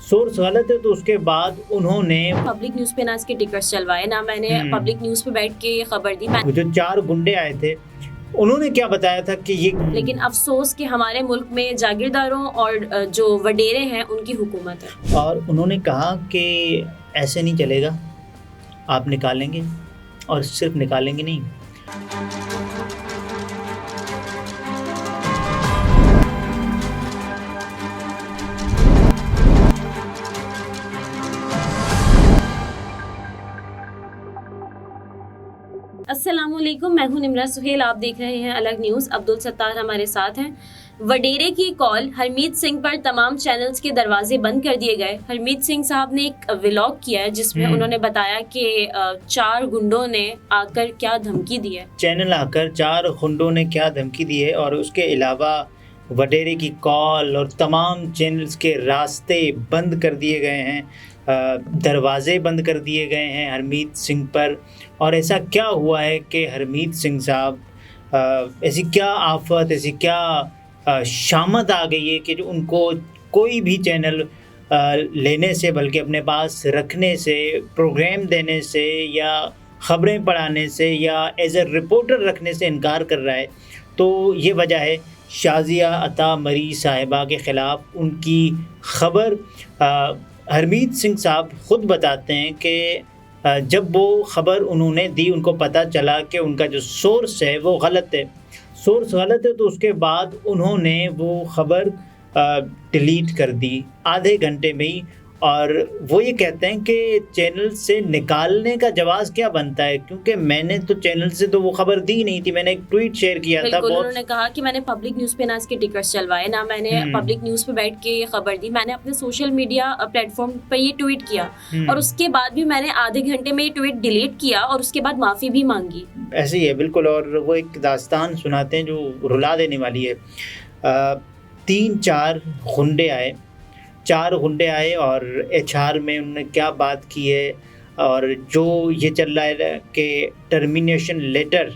Source غلط ہے تو اس کے بعد انہوں نے پبلک نیوز پہ نہ اس کے ٹکٹس چلوائے، نہ میں نے پبلک نیوز پہ بیٹھ کے یہ خبر دی. جو 4 گنڈے آئے تھے انہوں نے کیا بتایا تھا کہ یہ، لیکن افسوس کہ ہمارے ملک میں جاگیرداروں اور جو وڈیرے ہیں ان کی حکومت ہے. اور انہوں نے کہا کہ ایسے نہیں چلے گا، آپ نکالیں گے اور صرف نکالیں گے نہیں. السلام علیکم، میں ہوں نمرہ سہیل، آپ دیکھ رہے ہیں الگ نیوز. عبدالستار ہمارے ساتھ ہیں. وڈیرے کی کال، ہرمیت سنگھ پر تمام چینلز کے دروازے بند کر دیے گئے. ہرمیت سنگھ صاحب نے ایک ولاگ کیا ہے جس میں انہوں نے بتایا کہ 4 گنڈوں نے آ کر کیا دھمکی دی ہے. چینل آ کر 4 گنڈوں نے کیا دھمکی دی ہے، اور اس کے علاوہ وڈیرے کی کال اور تمام چینلز کے راستے بند کر دیے گئے ہیں، دروازے بند کر دیے گئے ہیں ہرمیت سنگھ پر. اور ایسا کیا ہوا ہے کہ ہرمیت سنگھ صاحب، ایسی کیا آفت، ایسی کیا شامت آ گئی ہے کہ جو ان کو کوئی بھی چینل لینے سے، بلکہ اپنے پاس رکھنے سے، پروگرام دینے سے یا خبریں پڑھانے سے یا ایز اے رپورٹر رکھنے سے انکار کر رہا ہے. تو یہ وجہ ہے شازیہ عطا مری صاحبہ کے خلاف ان کی خبر. ہرمیت سنگھ صاحب خود بتاتے ہیں کہ جب وہ خبر انہوں نے دی، ان کو پتہ چلا کہ ان کا جو سورس ہے وہ غلط ہے. سورس غلط ہے تو اس کے بعد انہوں نے وہ خبر ڈیلیٹ کر دی آدھے گھنٹے میں ہی. اور وہ یہ کہتے ہیں کہ چینل سے نکالنے کا جواز کیا بنتا ہے، کیونکہ میں نے تو چینل سے تو وہ خبر دی نہیں تھی، میں نے ایک ٹویٹ شیئر کیا تھا. انہوں نے کہا کہ میں نے پبلک نیوز پہ نہ اس کے ٹکٹس چلوائے، نہ میں نے پبلک نیوز پہ بیٹھ کے یہ خبر دی. میں نے اپنے سوشل میڈیا پلیٹ فارم پہ یہ ٹویٹ کیا، اور اس کے بعد بھی میں نے آدھے گھنٹے میں یہ ٹویٹ ڈیلیٹ کیا اور اس کے بعد معافی بھی مانگی. ایسے ہی ہے بالکل. اور وہ ایک داستان سناتے ہیں جو رلا دینے والی ہے. 3-4 غنڈے آئے، 4 غنڈے آئے اور HR میں انہوں نے کیا بات کی ہے. اور جو یہ چل رہا ہے کہ ٹرمینیشن لیٹر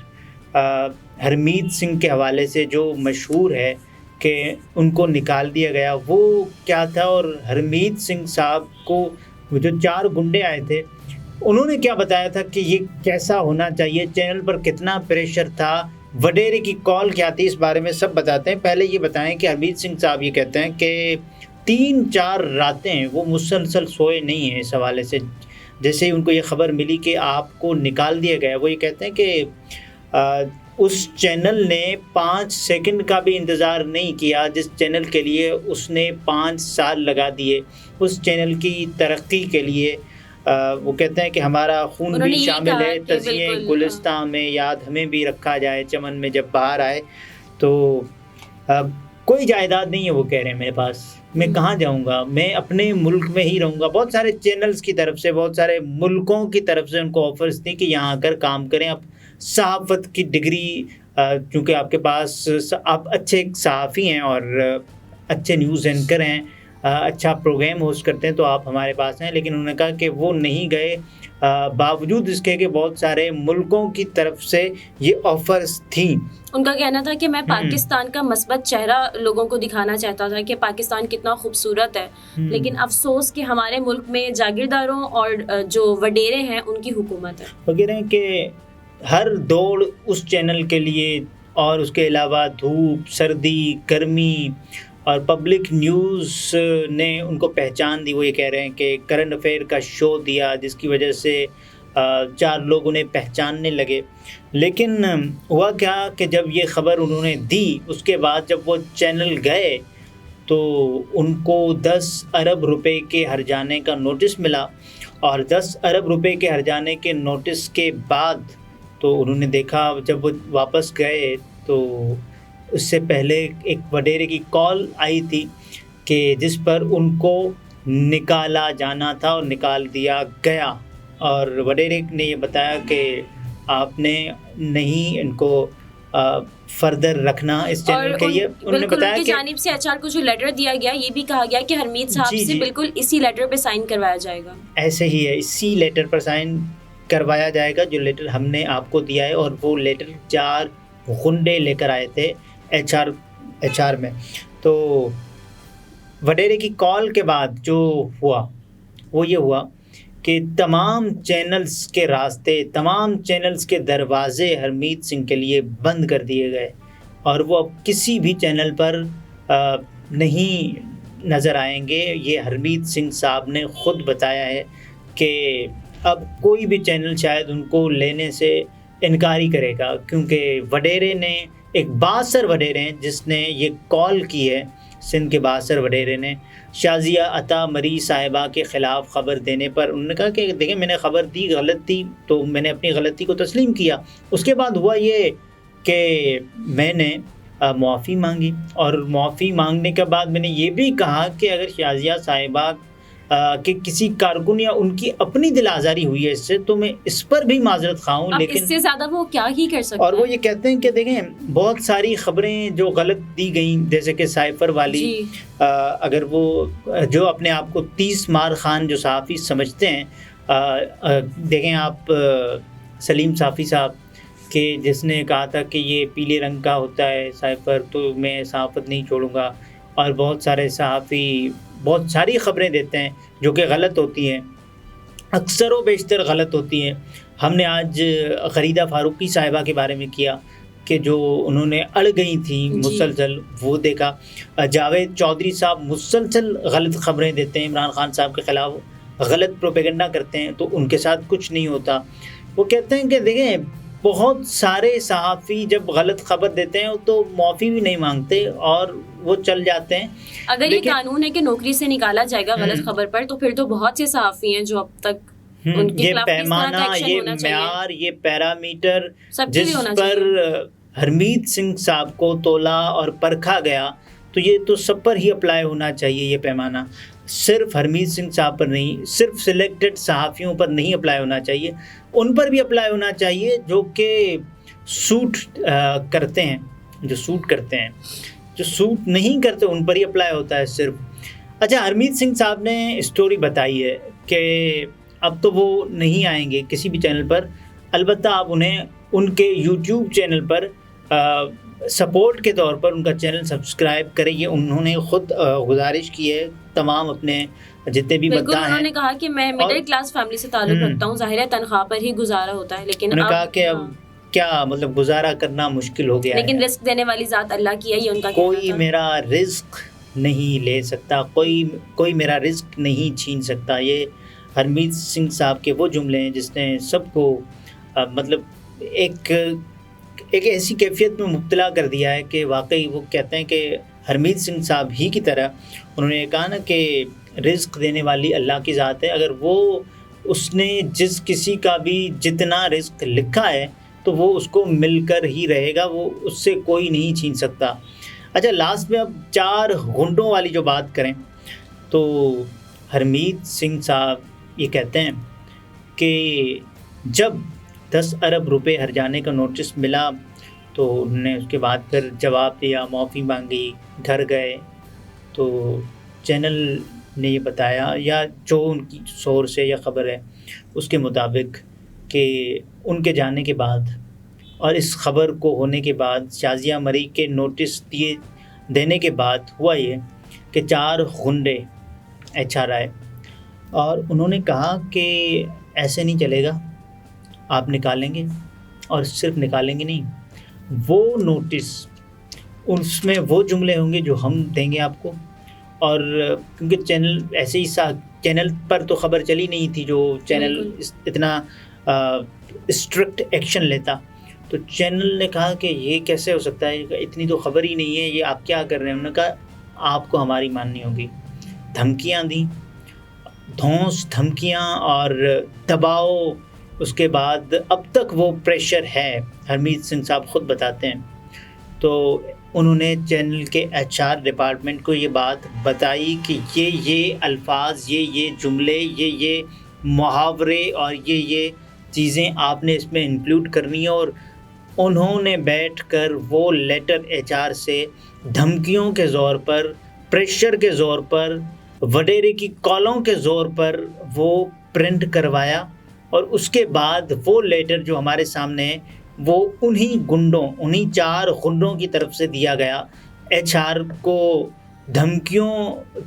ہرمیت سنگھ کے حوالے سے جو مشہور ہے کہ ان کو نکال دیا گیا، وہ کیا تھا. اور ہرمیت سنگھ صاحب کو جو 4 گنڈے آئے تھے انہوں نے کیا بتایا تھا کہ یہ کیسا ہونا چاہیے، چینل پر کتنا پریشر تھا، وڈیرے کی کال کیا تھی، اس بارے میں سب بتاتے ہیں. پہلے یہ بتائیں کہ ہرمیت سنگھ صاحب یہ کہتے ہیں کہ 3-4 راتیں وہ مسلسل سوئے نہیں ہیں اس حوالے سے. جیسے ہی ان کو یہ خبر ملی کہ آپ کو نکال دیا گیا، وہ یہ کہتے ہیں کہ اس چینل نے 5 سیکنڈ کا بھی انتظار نہیں کیا جس چینل کے لیے اس نے 5 سال لگا دیے. اس چینل کی ترقی کے لیے وہ کہتے ہیں کہ ہمارا خون بھی شامل ہے، تزئین گلستان میں یاد ہمیں بھی رکھا جائے، چمن میں جب بہار آئے. تو کوئی جائیداد نہیں ہے، وہ کہہ رہے ہیں میرے پاس، میں کہاں جاؤں گا، میں اپنے ملک میں ہی رہوں گا. بہت سارے چینلز کی طرف سے، بہت سارے ملکوں کی طرف سے ان کو آفرز تھی کہ یہاں آ کر کام کریں. اب صحافت کی ڈگری، چونکہ آپ کے پاس، آپ اچھے صحافی ہیں اور اچھے نیوز اینکر ہیں، اچھا پروگرام ہوسٹ کرتے ہیں، تو آپ ہمارے پاس ہیں. لیکن انہوں نے کہا کہ وہ نہیں گئے، باوجود اس کے کہ بہت سارے ملکوں کی طرف سے یہ آفرز تھیں. ان کا کہنا تھا کہ میں پاکستان کا مثبت چہرہ لوگوں کو دکھانا چاہتا تھا کہ پاکستان کتنا خوبصورت ہے. لیکن افسوس کہ ہمارے ملک میں جاگیرداروں اور جو وڈیرے ہیں ان کی حکومت ہے. وہ کہہ رہے ہیں کہ ہر دوڑ اس چینل کے لیے، اور اس کے علاوہ دھوپ، سردی، گرمی اور پبلک نیوز نے ان کو پہچان دی. وہ یہ کہہ رہے ہیں کہ کرنٹ افیئر کا شو دیا جس کی وجہ سے 4 لوگ انہیں پہچاننے لگے. لیکن ہوا کیا کہ جب یہ خبر انہوں نے دی، اس کے بعد جب وہ چینل گئے تو ان کو 10 ارب روپے کے ہرجانے کا نوٹس ملا. اور 10 ارب روپے کے ہرجانے کے نوٹس کے بعد تو انہوں نے دیکھا، جب وہ واپس گئے تو اس سے پہلے ایک وڈیرے کی کال آئی تھی کہ جس پر ان کو نکالا جانا تھا اور نکال دیا گیا. اور وڈیرے نے یہ بتایا کہ آپ نے نہیں ان کو فردر رکھنا اس چینل کے لیے. انہوں نے بتایا کہ جانب سے HR کو جو لیٹر دیا گیا، یہ بھی کہا گیا کہ ہرمیت صاحب سے بالکل اسی لیٹر پہ سائن کروایا جائے گا. ایسے ہی ہے، اسی لیٹر پر سائن کروایا جائے گا جو لیٹر ہم نے آپ کو دیا ہے. اور وہ لیٹر 4 غنڈے لے کر آئے تھے HR میں. تو وڈیرے کی کال کے بعد جو ہوا وہ یہ ہوا کہ تمام چینلز کے راستے، تمام چینلز کے دروازے ہرمیت سنگھ کے لیے بند کر دیے گئے، اور وہ اب کسی بھی چینل پر نہیں نظر آئیں گے۔ یہ ہرمیت سنگھ صاحب نے خود بتایا ہے کہ اب کوئی بھی چینل شاید ان کو لینے سے انکار ہی کرے گا، کیونکہ وڈیرے نے ایک بااثر وڈیرے ہیں جس نے یہ کال کی ہے، سندھ کے بااثر وڈیرے نے شازیہ عطا مری صاحبہ کے خلاف خبر دینے پر انہوں نے کہا کہ دیکھیں میں نے خبر دی، غلط تھی، تو میں نے اپنی غلطی کو تسلیم کیا۔ اس کے بعد ہوا یہ کہ میں نے معافی مانگی، اور معافی مانگنے کے بعد میں نے یہ بھی کہا کہ اگر شازیہ صاحبہ کہ کسی کارکن یا ان کی اپنی دل آزاری ہوئی ہے اس سے، تو میں اس پر بھی معذرت خواہ ہوں، لیکن اس سے زیادہ وہ کیا ہی کر سکتے ہیں۔ اور وہ یہ کہتے ہیں کہ دیکھیں بہت ساری خبریں جو غلط دی گئیں، جیسے کہ سائفر والی، اگر وہ جو اپنے آپ کو 30 مار خان جو صحافی سمجھتے ہیں، دیکھیں آپ سلیم صافی صاحب کہ جس نے کہا تھا کہ یہ پیلے رنگ کا ہوتا ہے سائفر، تو میں صحافت نہیں چھوڑوں گا، اور بہت سارے صحافی بہت ساری خبریں دیتے ہیں جو کہ غلط ہوتی ہیں، اکثر و بیشتر غلط ہوتی ہیں۔ ہم نے آج غریدہ فاروقی صاحبہ کے بارے میں کیا کہ جو انہوں نے اڑ گئی تھیں مسلسل، وہ دیکھا۔ جاوید چودھری صاحب مسلسل غلط خبریں دیتے ہیں، عمران خان صاحب کے خلاف غلط پروپیگنڈا کرتے ہیں، تو ان کے ساتھ کچھ نہیں ہوتا۔ وہ کہتے ہیں کہ دیکھیں بہت سارے صحافی جب غلط خبر دیتے ہیں تو معافی بھی نہیں مانگتے اور وہ چل جاتے ہیں۔ اگر یہ قانون ہے کہ نوکری سے نکالا جائے گا غلط خبر پر، تو پھر تو بہت سے صحافی ہیں جو اب تک یہ پیمانہ، یہ معیار، یہ پیرامیٹر جس پر ہرمیت سنگھ صاحب کو تولا اور پرکھا گیا، تو یہ تو سب پر ہی اپلائی ہونا چاہیے۔ یہ پیمانہ صرف ہرمیت سنگھ صاحب پر نہیں، صرف سلیکٹڈ صحافیوں پر نہیں اپلائی ہونا چاہیے، ان پر بھی اپلائی ہونا چاہیے جو کہ سوٹ کرتے ہیں، جو سوٹ کرتے ہیں، جو سوٹ نہیں کرتے ان پر ہی اپلائی ہوتا ہے صرف۔ اچھا، ہرمیت سنگھ صاحب نے اسٹوری بتائی ہے کہ اب تو وہ نہیں آئیں گے کسی بھی چینل پر، البتہ آپ انہیں ان کے یوٹیوب چینل پر سپورٹ کے طور پر ان کا چینل سبسکرائب کریں۔ یہ انہوں نے خود گزارش کی ہے تمام اپنے جتنے بھی مداح ہیں۔ انہوں نے کہا کہ میں مڈل کلاس فیملی سے تعلق رکھتا ہوں، ظاہر ہے تنخواہ پر ہی گزارا ہوتا ہے، لیکن انہوں نے کہا کہ اب کیا مطلب گزارا کرنا مشکل ہو گیا ہے، لیکن رزق دینے والی ذات اللہ کی ہے، یہ ان کا کوئی میرا رزق نہیں لے سکتا، کوئی میرا رزق نہیں چھین سکتا۔ یہ ہرمیت سنگھ صاحب کے وہ جملے ہیں جس نے سب کو مطلب ایک ایسی کیفیت میں مبتلا کر دیا ہے کہ واقعی وہ کہتے ہیں کہ ہرمیت سنگھ صاحب ہی کی طرح انہوں نے کہا نا کہ رزق دینے والی اللہ کی ذات ہے، اگر وہ اس نے جس کسی کا بھی جتنا رزق لکھا ہے تو وہ اس کو مل کر ہی رہے گا، وہ اس سے کوئی نہیں چھین سکتا۔ اچھا، لاسٹ میں اب 4 غنڈوں والی جو بات کریں تو ہرمیت سنگھ صاحب یہ کہتے ہیں کہ جب 10 ارب روپے ہرجانے کا نوٹس ملا تو انہوں نے اس کے بعد پھر جواب دیا، معافی مانگی، گھر گئے، تو چینل نے یہ بتایا یا جو ان کی سورس ہے یا خبر ہے اس کے مطابق کہ ان کے جانے کے بعد اور اس خبر کو ہونے کے بعد شازیہ مری کے نوٹس دینے کے بعد ہوا یہ کہ 4 غنڈے HR آئے اور انہوں نے کہا کہ ایسے نہیں چلے گا، آپ نکالیں گے، اور صرف نکالیں گے نہیں، وہ نوٹس اس میں وہ جملے ہوں گے جو ہم دیں گے آپ کو، اور کیونکہ چینل ایسے ہی چینل پر تو خبر چلی نہیں تھی جو چینل اتنا اسٹرکٹ ایکشن لیتا، تو چینل نے کہا کہ یہ کیسے ہو سکتا ہے، اتنی تو خبر ہی نہیں ہے، یہ آپ کیا کر رہے ہیں۔ انہوں نے کہا آپ کو ہماری ماننی ہوگی، دھمکیاں دیں، دھونس دھمکیاں اور دباؤ، اس کے بعد اب تک وہ پریشر ہے، ہرمیت سنگھ صاحب خود بتاتے ہیں۔ تو انہوں نے چینل کے HR ڈپارٹمنٹ کو یہ بات بتائی کہ یہ الفاظ، یہ جملے، یہ محاورے اور یہ چیزیں آپ نے اس میں انکلوڈ کرنی ہے، اور انہوں نے بیٹھ کر وہ لیٹر HR سے دھمکیوں کے زور پر، پریشر کے زور پر، وڈیرے کی کالوں کے زور پر وہ پرنٹ کروایا، اور اس کے بعد وہ لیٹر جو ہمارے سامنے ہے وہ انہی 4 غنڈوں کی طرف سے دیا گیا۔ HR کو دھمکیوں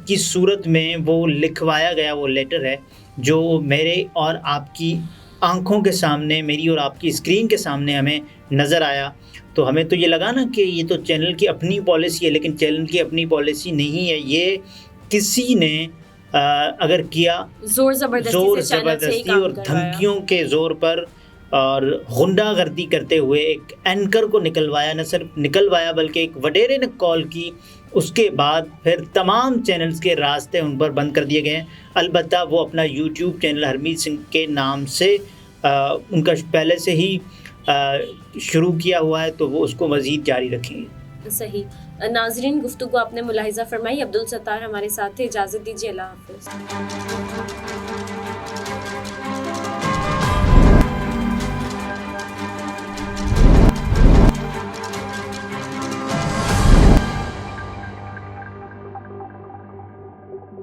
کی صورت میں وہ لکھوایا گیا وہ لیٹر ہے جو میرے اور آپ کی آنکھوں کے سامنے، میری اور آپ کی اسکرین کے سامنے ہمیں نظر آیا. تو ہمیں تو یہ لگا نا کہ یہ تو چینل کی اپنی پالیسی ہے، لیکن چینل کی اپنی پالیسی نہیں ہے. یہ کسی نے اگر کیا زور زبردستی اور دھمکیوں کے زور پر اور غنڈہ گردی کرتے ہوئے ایک اینکر کو نکلوایا، نہ صرف نکلوایا بلکہ ایک وڈیرے نے کال کی. اس کے بعد پھر تمام چینلز کے راستے ان پر بند کر دیے گئے ہیں. البتہ وہ اپنا یوٹیوب چینل ہرمیت سنگھ کے نام سے ان کا پہلے سے ہی شروع کیا ہوا ہے، تو وہ اس کو مزید جاری رکھیں گے. صحیح. ناظرین، گفتگو آپ نے ملاحظہ فرمائی. عبدالستار ہمارے ساتھ تھے. اجازت دیجیے. اللہ حافظ.